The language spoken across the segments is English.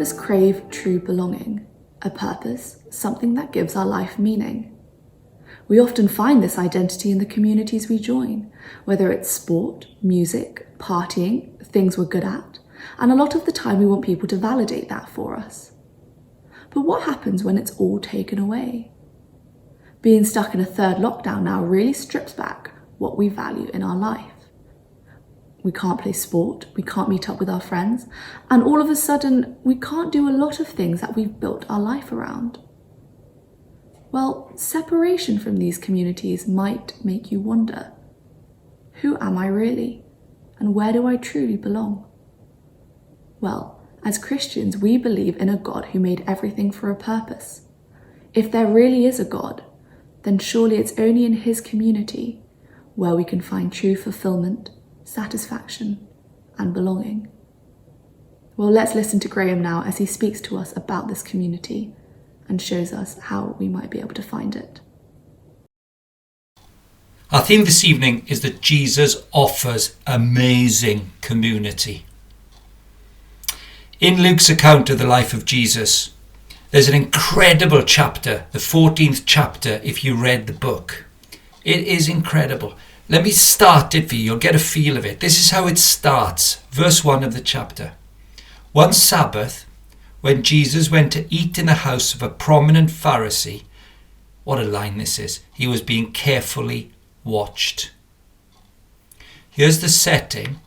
of us crave true belonging, a purpose, something that gives our life meaning. We often find this identity in the communities we join, whether it's sport, music, partying, things we're good at, and a lot of the time we want people to validate that for us. But what happens when it's all taken away? Being stuck in a third lockdown now really strips back what we value in our life. We can't play sport, we can't meet up with our friends, and all of a sudden we can't do a lot of things that we've built our life around. Well, separation from these communities might make you wonder, who am I really? And where do I truly belong? Well, as Christians, we believe in a God who made everything for a purpose. If there really is a God, then surely it's only in his community where we can find true fulfillment, satisfaction, and belonging. Well, let's listen to Graham now as he speaks to us about this community and shows us how we might be able to find it. Our theme this evening is that Jesus offers amazing community. In Luke's account of the life of Jesus, there's an incredible chapter, the 14th chapter, if you read the book. It is incredible. Let me start it for you. You'll get a feel of it. This is how it starts. Verse 1 of the chapter. One Sabbath, when Jesus went to eat in the house of a prominent Pharisee, what a line this is, he was being carefully watched. Here's the setting.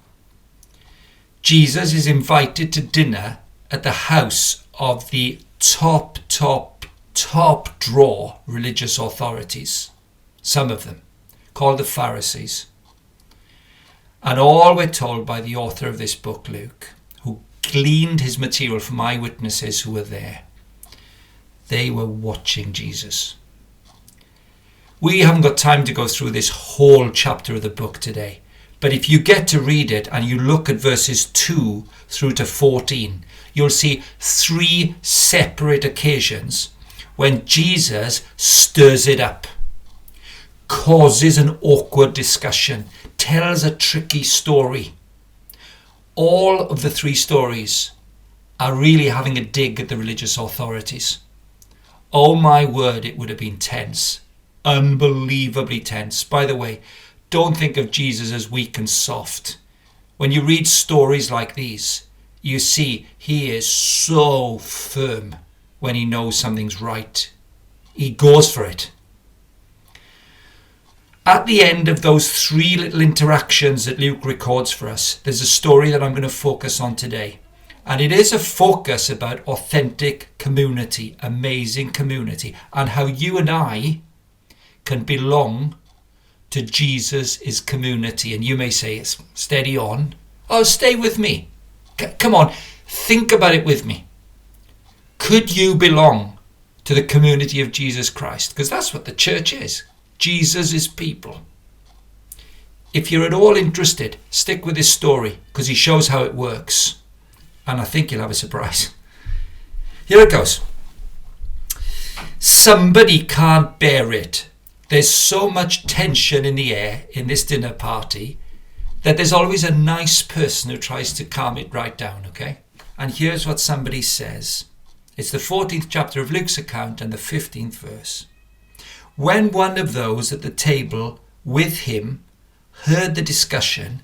Jesus is invited to dinner at the house of the top drawer religious authorities, some of them, called the Pharisees. And all we're told by the author of this book, Luke, who gleaned his material from eyewitnesses who were there, they were watching Jesus. We haven't got time to go through this whole chapter of the book today, but if you get to read it and you look at verses 2 through to 14, you'll see 3 separate occasions when Jesus stirs it up, causes an awkward discussion, tells a tricky story. All of the 3 stories are really having a dig at the religious authorities. Oh my word, it would have been tense. Unbelievably tense. By the way, don't think of Jesus as weak and soft. When you read stories like these, you see he is so firm when he knows something's right. He goes for it. At the end of those 3 little interactions that Luke records for us, there's a story that I'm going to focus on today. And it is a focus about authentic community, amazing community, and how you and I can belong to Jesus' community. And you may say, steady on. Oh, stay with me. Come on, think about it with me. Could you belong to the community of Jesus Christ? Because that's what the church is. Jesus' people. If you're at all interested, stick with this story because he shows how it works. And I think you'll have a surprise. Here it goes. Somebody can't bear it. There's so much tension in the air in this dinner party that there's always a nice person who tries to calm it right down, okay? And here's what somebody says. It's the 14th chapter of Luke's account and the 15th verse. When one of those at the table with him heard the discussion,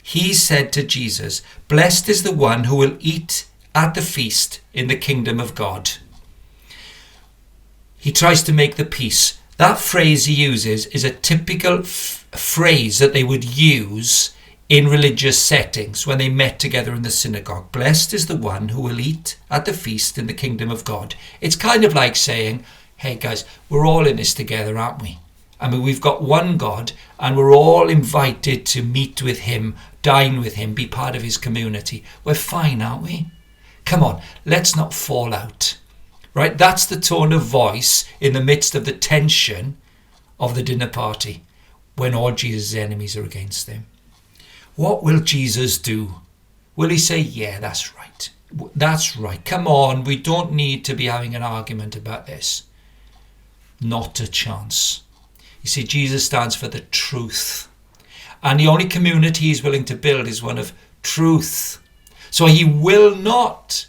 he said to Jesus, "Blessed is the one who will eat at the feast in the kingdom of God." He tries to make the peace. That phrase he uses is a typical phrase that they would use in religious settings when they met together in the synagogue. Blessed is the one who will eat at the feast in the kingdom of God. It's kind of like saying, hey guys, we're all in this together, aren't we? I mean, we've got one God and we're all invited to meet with him, dine with him, be part of his community. We're fine, aren't we? Come on, let's not fall out. Right? That's the tone of voice in the midst of the tension of the dinner party when all Jesus' enemies are against him. What will Jesus do? Will he say, yeah, that's right. That's right. Come on, we don't need to be having an argument about this. Not a chance. You see, Jesus stands for the truth. And the only community he's willing to build is one of truth. So he will not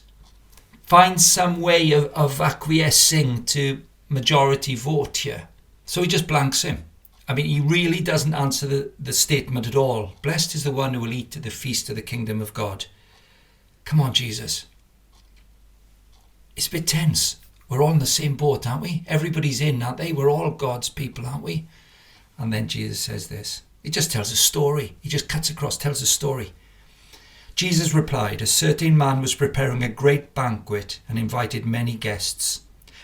find some way of acquiescing to majority vote here. So he just blanks him. I mean, he really doesn't answer the statement at all. Blessed is the one who will eat at the feast of the kingdom of God. Come on, Jesus. It's a bit tense. We're all in the same boat, aren't we? Everybody's in, aren't they? We're all God's people, aren't we? And then Jesus says this. He just tells a story. He just cuts across, tells a story. Jesus replied, a certain man was preparing a great banquet and invited many guests.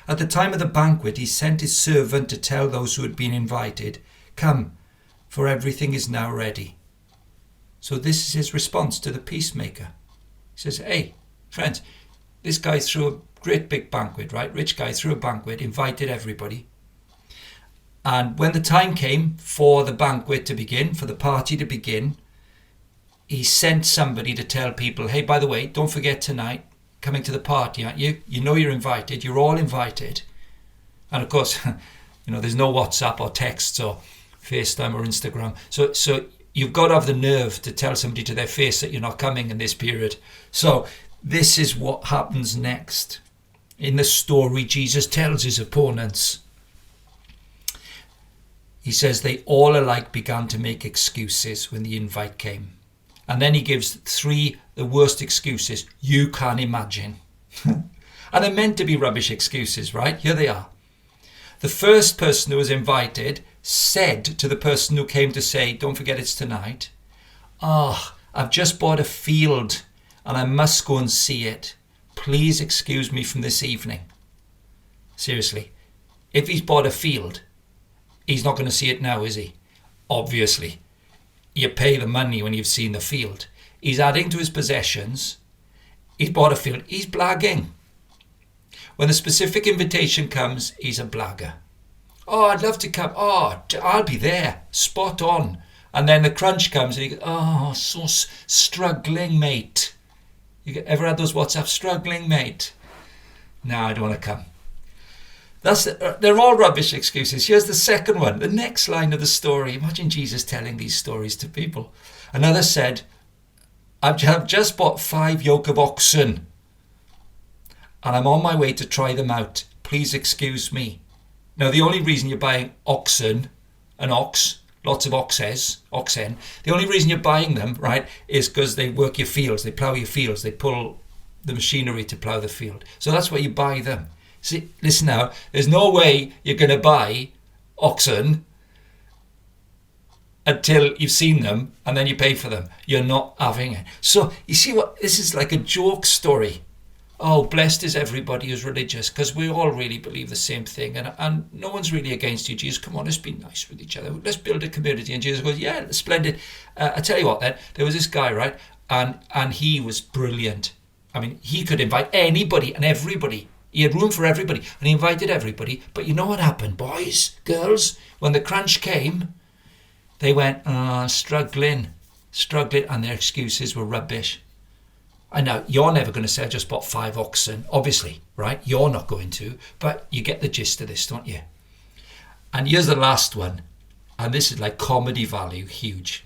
At the time of the banquet, he sent his servant to tell those who had been invited, come, for everything is now ready. So this is his response to the peacemaker. He says, hey, friends, this guy threw a great big banquet, right? Rich guy threw a banquet, invited everybody. And when the time came for the banquet to begin, for the party to begin, he sent somebody to tell people, hey, by the way, don't forget tonight, coming to the party, aren't you? You know you're invited. You're all invited. And of course, there's no WhatsApp or texts or FaceTime or Instagram. So you've got to have the nerve to tell somebody to their face that you're not coming in this period. So this is what happens next. In the story, Jesus tells his opponents. He says they all alike began to make excuses when the invite came. And then he gives 3 the worst excuses you can imagine. And they're meant to be rubbish excuses, right? Here they are. The first person who was invited said to the person who came to say, don't forget it's tonight, I've just bought a field and I must go and see it. Please excuse me from this evening. Seriously, if he's bought a field, he's not going to see it now, is he? Obviously. You pay the money when you've seen the field. He's adding to his possessions. He's bought a field. He's blagging. When the specific invitation comes, he's a blagger. Oh, I'd love to come. Oh, I'll be there. Spot on. And then the crunch comes and he goes, oh, so struggling, mate. You ever had those WhatsApp, struggling, mate? No, I don't want to come. They're all rubbish excuses. Here's the second one, the next line of the story. Imagine Jesus telling these stories to people. Another said, I've just bought 5 yoke of oxen and I'm on my way to try them out. Please excuse me. Now, the only reason you're buying oxen, an ox, lots of oxen, the only reason you're buying them, right, is because they work your fields, they plough your fields, they pull the machinery to plough the field. So that's why you buy them. See, listen now, there's no way you're going to buy oxen until you've seen them and then you pay for them. You're not having it. So you see what, this is like a joke story. Oh, blessed is everybody who's religious, because we all really believe the same thing. And no one's really against you, Jesus. Come on, let's be nice with each other. Let's build a community. And Jesus goes, yeah, splendid. I tell you what then, there was this guy, right? And he was brilliant. I mean, he could invite anybody and everybody. He had room for everybody and he invited everybody. But you know what happened, boys, girls? When the crunch came, they went, struggling, and their excuses were rubbish. And now, you're never going to say, I just bought 5 oxen. Obviously, right? You're not going to. But you get the gist of this, don't you? And here's the last one. And this is like comedy value, huge.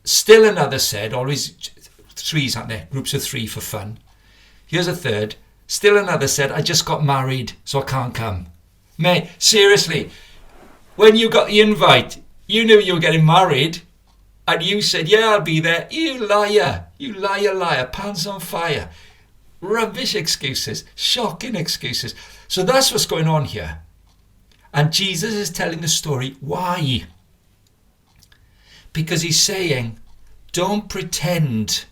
Still another said, always 3s, aren't there? Groups of 3 for fun. Here's a third. Still another said, I just got married, so I can't come. Mate, seriously, when you got the invite, you knew you were getting married, and you said, yeah, I'll be there. You liar, pants on fire. Rubbish excuses, shocking excuses. So that's what's going on here. And Jesus is telling the story. Why? Because he's saying, don't pretend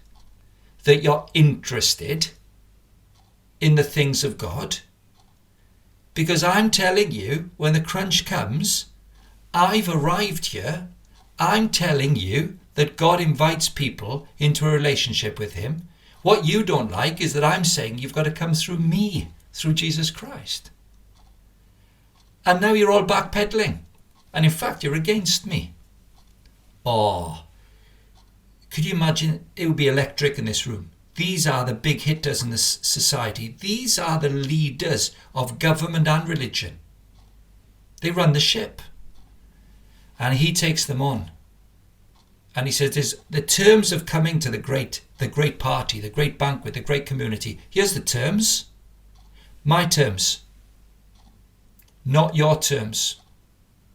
that you're interested in the things of God, because I'm telling you, when the crunch comes, I've arrived here. I'm telling you that God invites people into a relationship with him. What you don't like is that I'm saying you've got to come through me, through Jesus Christ. And now you're all backpedaling. And in fact, you're against me. Oh, could you imagine? It would be electric in this room. These are the big hitters in this society. These are the leaders of government and religion. They run the ship. And he takes them on. And he says, there's the terms of coming to the great party, the great banquet, the great community. Here's the terms. My terms. Not your terms.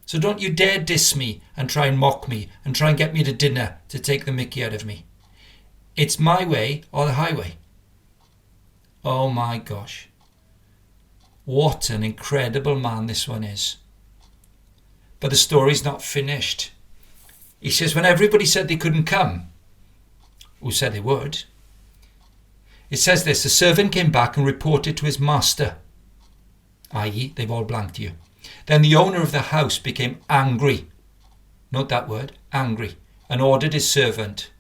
So don't you dare diss me and try and mock me and try and get me to dinner to take the mickey out of me. It's my way or the highway. Oh my gosh. What an incredible man this one is. But the story's not finished. He says, when everybody said they couldn't come, who said they would? It says this, the servant came back and reported to his master, i.e. they've all blanked you. Then the owner of the house became angry. Note that word, angry, and ordered his servant,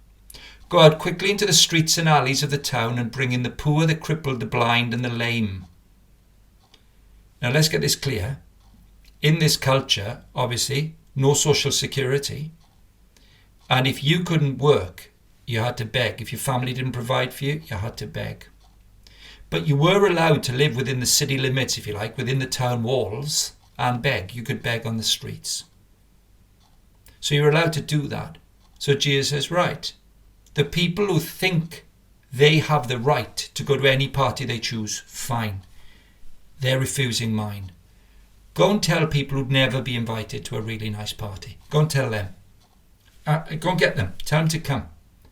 go out quickly into the streets and alleys of the town and bring in the poor, the crippled, the blind, and the lame. Now let's get this clear. In this culture, obviously, no social security. And if you couldn't work, you had to beg. If your family didn't provide for you, you had to beg. But you were allowed to live within the city limits, if you like, within the town walls, and beg. You could beg on the streets. So you're allowed to do that. So Jesus says, right, the people who think they have the right to go to any party they choose, fine. They're refusing mine. Go and tell people who'd never be invited to a really nice party. Go and tell them. Go and get them. Tell them to come.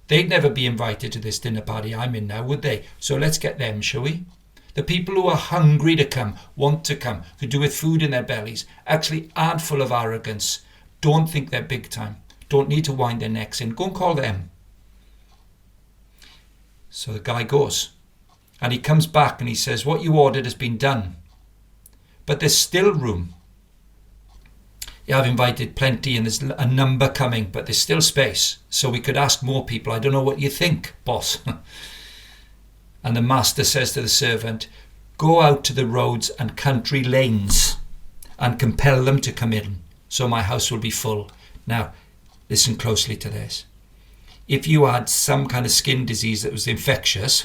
They'd never be invited to this dinner party I'm in now, would they? So let's get them, shall we? The people who are hungry to come, want to come, could do with food in their bellies, actually aren't full of arrogance, don't think they're big time, don't need to wind their necks in. Go and call them. So the guy goes. And he comes back and he says, what you ordered has been done. But there's still room. Yeah, I've invited plenty and there's a number coming, but there's still space. So we could ask more people. I don't know what you think, boss. And the master says to the servant, go out to the roads and country lanes and compel them to come in, so my house will be full. Now, listen closely to this. If you had some kind of skin disease that was infectious,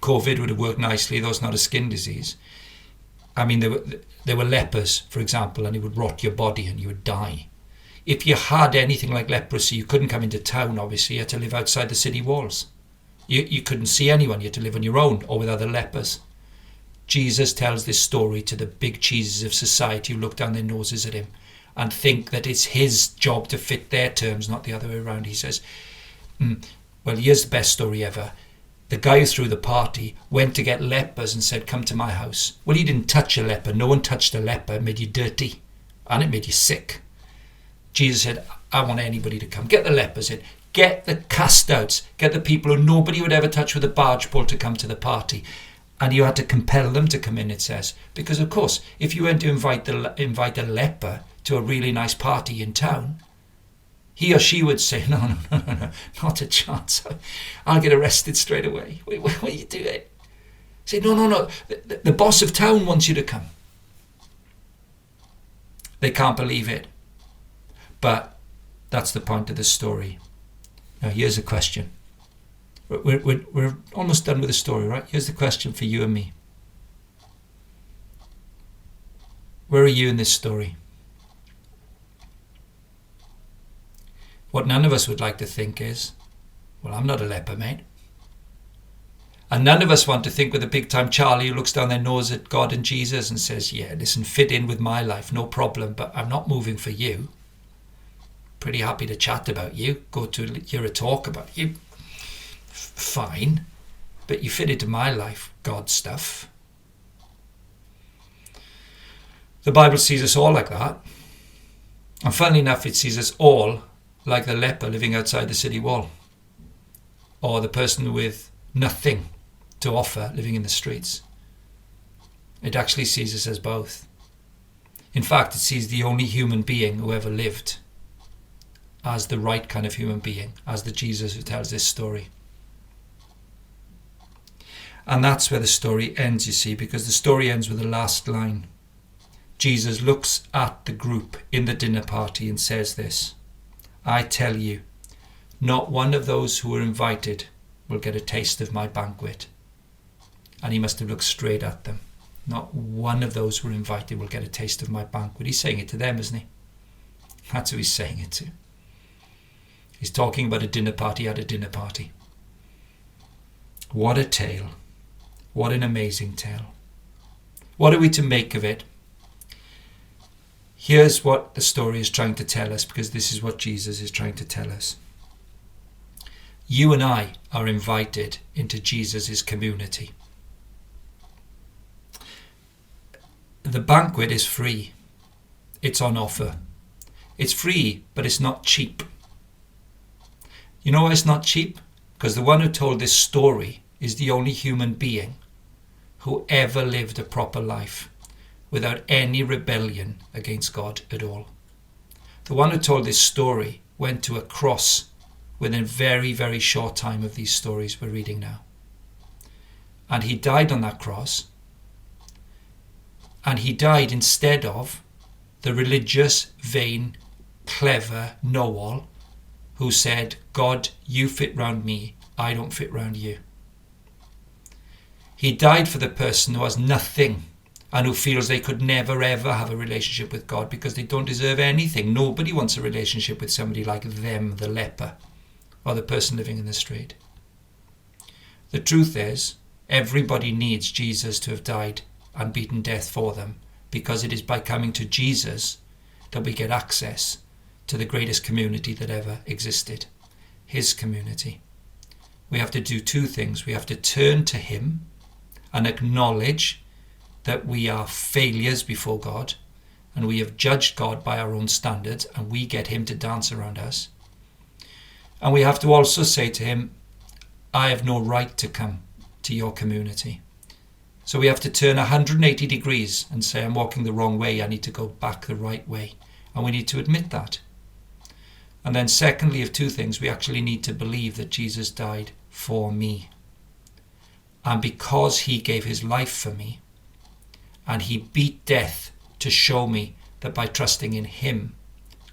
COVID would have worked nicely, though it's not a skin disease. I mean, there were lepers, for example, and it would rot your body and you would die. If you had anything like leprosy, you couldn't come into town, obviously. You had to live outside the city walls. You couldn't see anyone. You had to live on your own or with other lepers. Jesus tells this story to the big cheeses of society who look down their noses at him and think that it's his job to fit their terms, not the other way around. He says, well, here's the best story ever. The guy who threw the party went to get lepers and said, come to my house. Well, he didn't touch a leper. No one touched a leper. It made you dirty and it made you sick. Jesus said, I want anybody to come. Get the lepers in. Get the cast outs. Get the people who nobody would ever touch with a barge pole to come to the party. And you had to compel them to come in, it says. Because, of course, if you went to invite a leper to a really nice party in town, he or she would say, no, not a chance. I'll get arrested straight away. What are you doing? Say, no. The boss of town wants you to come. They can't believe it. But that's the point of the story. Now, here's a question. We're almost done with the story, right? Here's the question for you and me. Where are you in this story? What none of us would like to think is, well, I'm not a leper, mate. And none of us want to think with a big-time Charlie who looks down their nose at God and Jesus and says, yeah, listen, fit in with my life, no problem, but I'm not moving for you. Pretty happy to chat about you, go to hear a talk about you. Fine, but you fit into my life, God stuff. The Bible sees us all like that. And funnily enough, it sees us all like the leper living outside the city wall, or the person with nothing to offer living in the streets. It actually sees us as both. In fact, it sees the only human being who ever lived as the right kind of human being, as the Jesus who tells this story. And that's where the story ends, you see, because the story ends with the last line. Jesus looks at the group in the dinner party and says this, I tell you, not one of those who were invited will get a taste of my banquet. And he must have looked straight at them. Not one of those who were invited will get a taste of my banquet. He's saying it to them, isn't he? That's who he's saying it to. He's talking about a dinner party at a dinner party. What a tale. What an amazing tale. What are we to make of it? Here's what the story is trying to tell us, because this is what Jesus is trying to tell us. You and I are invited into Jesus' community. The banquet is free. It's on offer. It's free, but it's not cheap. You know why it's not cheap? Because the one who told this story is the only human being who ever lived a proper life without any rebellion against God at all. The one who told this story went to a cross within a very, very short time of these stories we're reading now. And he died on that cross. And he died instead of the religious, vain, clever know-all who said, God, you fit round me, I don't fit round you. He died for the person who has nothing and who feels they could never ever have a relationship with God because they don't deserve anything. Nobody wants a relationship with somebody like them, the leper, or the person living in the street. The truth is, everybody needs Jesus to have died and beaten death for them, because it is by coming to Jesus that we get access to the greatest community that ever existed, his community. We have to do two things. We have to turn to him and acknowledge that we are failures before God and we have judged God by our own standards, and we get him to dance around us. And we have to also say to him, I have no right to come to your community. So we have to turn 180 degrees and say, I'm walking the wrong way, I need to go back the right way. And we need to admit that. And then secondly, of two things, we actually need to believe that Jesus died for me. And because he gave his life for me, and he beat death to show me that by trusting in him,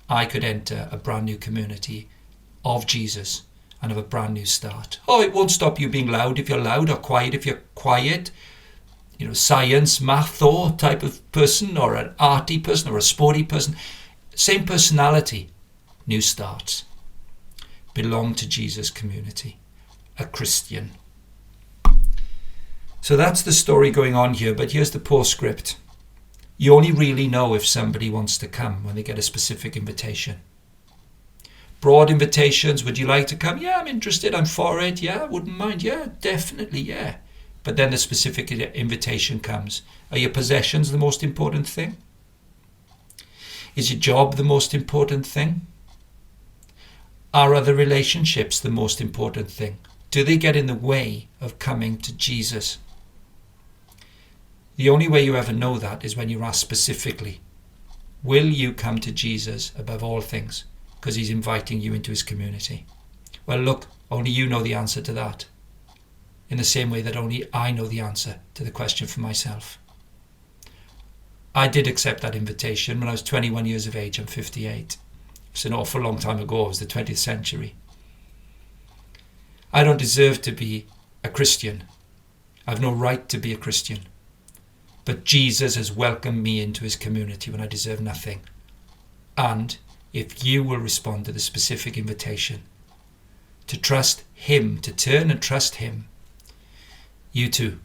I could enter a brand new community of Jesus and have a brand new start. Oh, it won't stop you being loud if you're loud, or quiet if you're quiet. You know, science, math, or type of person, or an arty person, or a sporty person. Same personality. New starts. Belong to Jesus' community. A Christian. So that's the story going on here, but here's the postscript. You only really know if somebody wants to come when they get a specific invitation. Broad invitations, would you like to come? Yeah, I'm interested, I'm for it, yeah, wouldn't mind, yeah, definitely, yeah. But then the specific invitation comes. Are your possessions the most important thing? Is your job the most important thing? Are other relationships the most important thing? Do they get in the way of coming to Jesus? The only way you ever know that is when you're asked specifically, will you come to Jesus above all things? Because he's inviting you into his community. Well, look, only you know the answer to that. In the same way that only I know the answer to the question for myself. I did accept that invitation when I was 21 years of age. I'm 58. It's an awful long time ago. It was the 20th century. I don't deserve to be a Christian. I have no right to be a Christian. But Jesus has welcomed me into his community when I deserve nothing. And if you will respond to the specific invitation to trust him, to turn and trust him, you too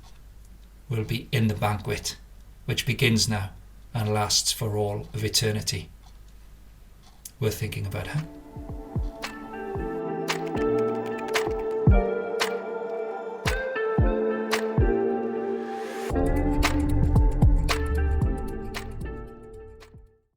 will be in the banquet, which begins now and lasts for all of eternity. Worth thinking about, huh?